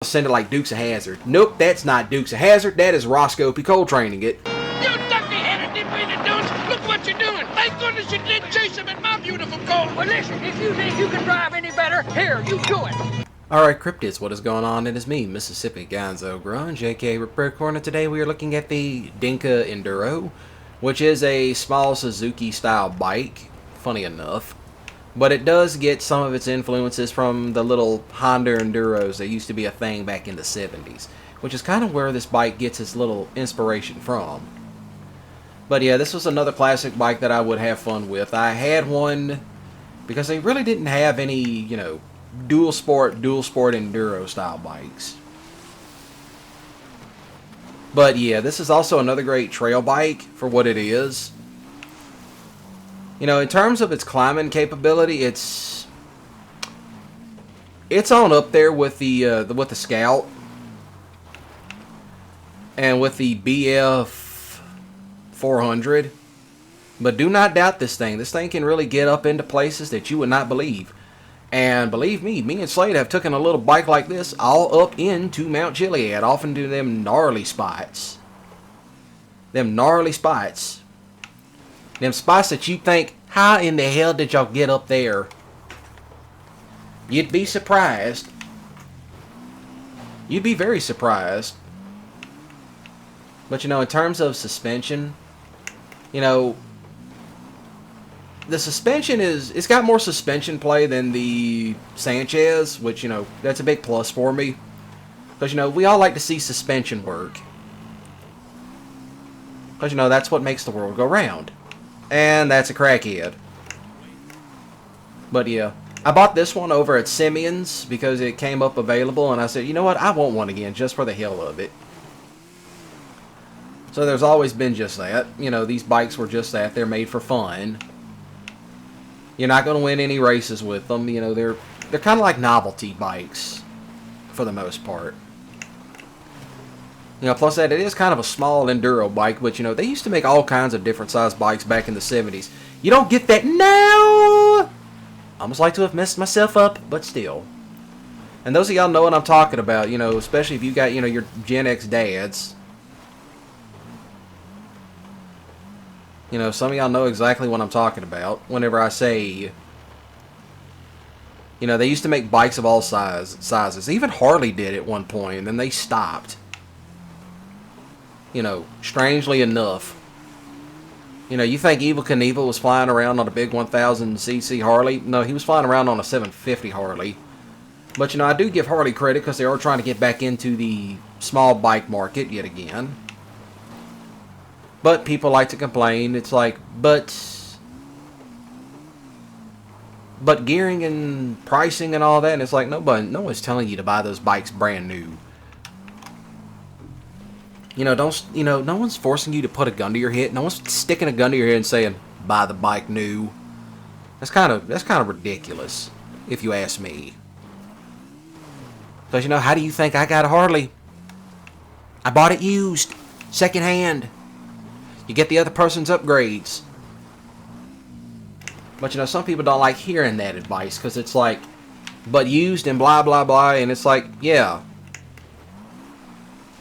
Send it like Dukes of Hazzard. Nope, that's not Dukes of Hazzard. That is Roscoe P. Coltraneing it. You ducky-headed dip-eated dudes! Look what you're doing! Thank goodness you didn't chase him in my beautiful Colt! Well, listen, if you think you can drive any better, here, you do it! Alright, Cryptids, what is going on? It is me, Mississippi Gonzo Grunge, aka Repair Corner. Today we are looking at the Dinka Endro, which is a small Suzuki-style bike, funny enough. But it does get some of its influences from the little Honda Enduros that used to be a thing back in the 70s, which is kind of where this bike gets its little inspiration from. But yeah, this was another classic bike that I would have fun with. I had one because they really didn't have any, you know, dual sport enduro style bikes. But yeah, this is also another great trail bike for what it is. You know, in terms of its climbing capability, it's on up there with the Scout and with the BF 400. But do not doubt this thing. This thing can really get up into places that you would not believe. And believe me and Slade have taken a little bike like this all up into Mount Chiliad, off into them gnarly spots. Them gnarly spots. Them spots that you think, how in the hell did y'all get up there? You'd be surprised. You'd be very surprised. But you know, in terms of suspension, you know, the suspension it's got more suspension play than the Sanchez, which, you know, that's a big plus for me. Because, you know, we all like to see suspension work. Because, you know, that's what makes the world go round. And that's a crackhead. But yeah, I bought this one over at Simeon's because it came up available, and I said, you know what, I want one again just for the hell of it. So there's always been just that. You know, these bikes were just that. They're made for fun. You're not going to win any races with them. You know, they're kind of like novelty bikes for the most part. You know, plus that it is kind of a small enduro bike, but you know, they used to make all kinds of different size bikes back in the 70s. You don't get that now. I almost like to have messed myself up, but still. And those of y'all know what I'm talking about, you know, especially if you got, you know, your Gen X dads. You know, some of y'all know exactly what I'm talking about whenever I say, you know, they used to make bikes of all sizes. Even Harley did at one point, and then they stopped. You know, strangely enough. You know, you think Evel Knievel was flying around on a big 1000cc Harley? No, he was flying around on a 750 Harley. But, you know, I do give Harley credit because they are trying to get back into the small bike market yet again. But people like to complain. It's like, but gearing and pricing and all that, and it's like, no one's telling you to buy those bikes brand new. You know, no one's forcing you to put a gun to your head. No one's sticking a gun to your head and saying, buy the bike new. That's kind of ridiculous, if you ask me. Because, you know, how do you think I got a Harley? I bought it used, secondhand. You get the other person's upgrades. But, you know, some people don't like hearing that advice, because it's like, but used and blah, blah, blah, and it's like, yeah.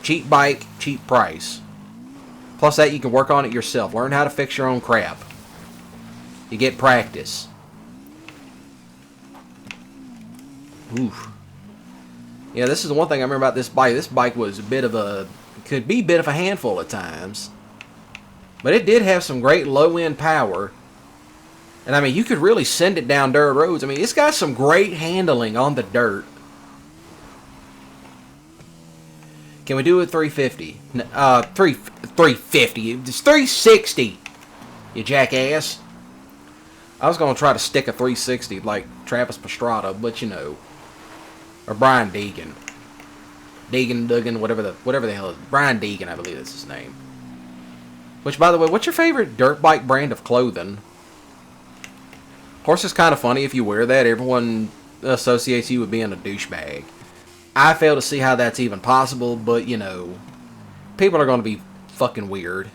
Cheap bike, cheap price. Plus that, you can work on it yourself. Learn how to fix your own crap. You get practice. Oof. Yeah, this is the one thing I remember about this bike. This bike was could be a bit of a handful at times. But it did have some great low-end power. And I mean, you could really send it down dirt roads. I mean, it's got some great handling on the dirt. Can we do it 350? 350. It's 360. You jackass. I was going to try to stick a 360 like Travis Pastrana, but you know. Or Brian Deegan. Duggan, whatever the hell is. Brian Deegan, I believe that's his name. Which, by the way, what's your favorite dirt bike brand of clothing? Of course, it's kind of funny if you wear that. Everyone associates you with being a douchebag. I fail to see how that's even possible, but, you know, people are going to be fucking weird.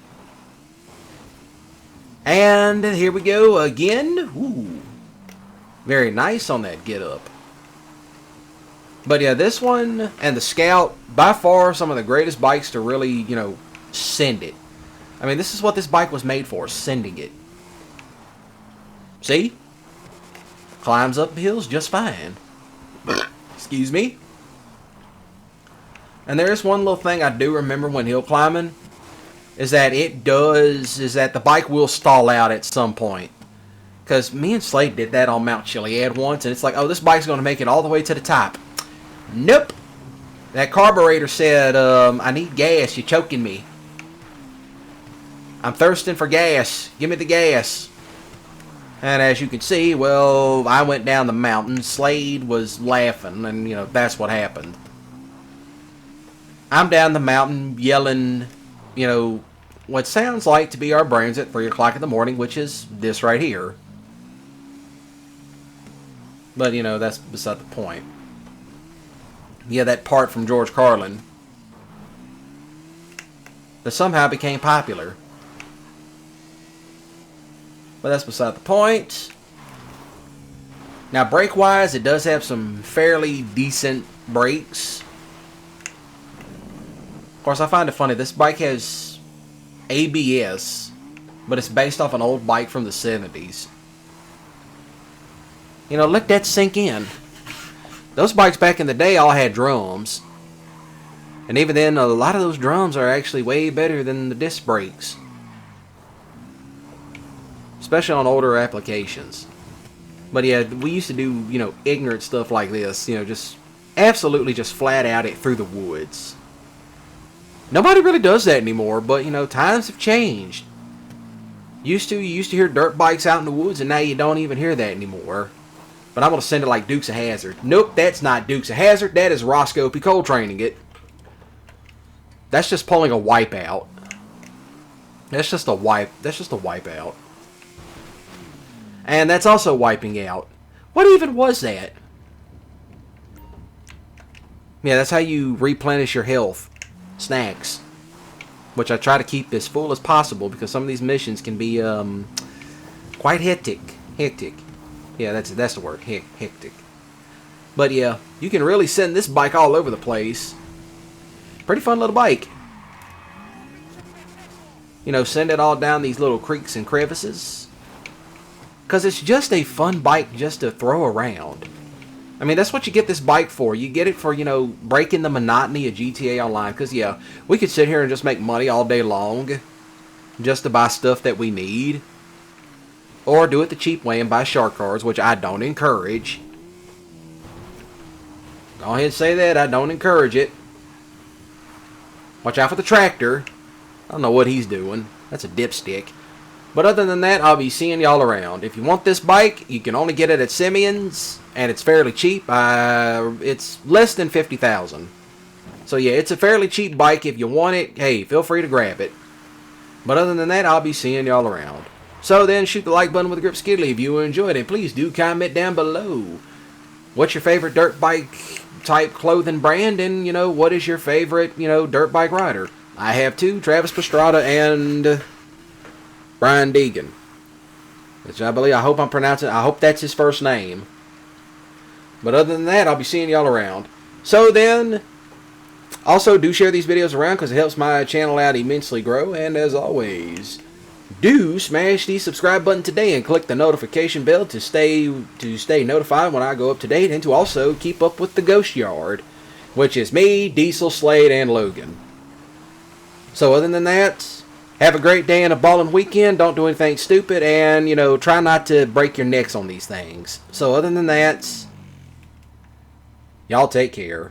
And here we go again. Ooh. Very nice on that get up. But yeah, this one and the Scout, by far some of the greatest bikes to really, send it. I mean, this is what this bike was made for, sending it. See? Climbs up hills just fine. Excuse me. And there's one little thing I do remember when hill climbing, is that the bike will stall out at some point. Because me and Slade did that on Mount Chiliad once, and it's like, oh, this bike's going to make it all the way to the top. Nope. That carburetor said, I need gas, you're choking me. I'm thirsting for gas. Give me the gas. And as you can see, well, I went down the mountain. Slade was laughing, and, that's what happened. I'm down the mountain yelling, what sounds like to be our brains at 3 o'clock in the morning, which is this right here. But, that's beside the point. Yeah, that part from George Carlin that somehow became popular. But that's beside the point. Now, brake-wise, it does have some fairly decent brakes. Of course, I find it funny. This bike has ABS, but it's based off an old bike from the 70s. Let that sink in. Those bikes back in the day all had drums. And even then, a lot of those drums are actually way better than the disc brakes. Especially on older applications. But yeah, we used to do, ignorant stuff like this. Just absolutely just flat out it through the woods. Nobody really does that anymore, but, times have changed. You used to hear dirt bikes out in the woods, and now you don't even hear that anymore. But I'm going to send it like Dukes of Hazzard. Nope, that's not Dukes of Hazzard. That is Roscoe P. Coltraneing it. That's just pulling a wipeout. That's just a wipeout. And that's also wiping out. What even was that? Yeah, that's how you replenish your health. Snacks. Which I try to keep as full as possible because some of these missions can be quite hectic. Yeah, that's the word. Hectic. But yeah, you can really send this bike all over the place. Pretty fun little bike. Send it all down these little creeks and crevices. Because it's just a fun bike just to throw around. I mean, that's what you get this bike for. You get it for, breaking the monotony of GTA Online. Because, yeah, we could sit here and just make money all day long just to buy stuff that we need. Or do it the cheap way and buy shark cards, which I don't encourage. Go ahead and say that. I don't encourage it. Watch out for the tractor. I don't know what he's doing. That's a dipstick. But other than that, I'll be seeing y'all around. If you want this bike, you can only get it at Simeon's. And it's fairly cheap. It's less than $50,000. So yeah, it's a fairly cheap bike. If you want it, hey, feel free to grab it. But other than that, I'll be seeing y'all around. So then, shoot the like button with a grip skiddly if you enjoyed it. Please do comment down below. What's your favorite dirt bike type clothing brand? And, what is your favorite, dirt bike rider? I have two, Travis Pastrada and Brian Deegan. Which I hope I'm pronouncing, I hope that's his first name. But other than that, I'll be seeing y'all around. So then, also do share these videos around because it helps my channel out immensely grow. And as always, do smash the subscribe button today and click the notification bell to stay notified when I go up to date and to also keep up with the Ghost Yard, which is me, Diesel, Slade, and Logan. So other than that, have a great day and a ballin' weekend. Don't do anything stupid, and try not to break your necks on these things. So other than that, y'all take care.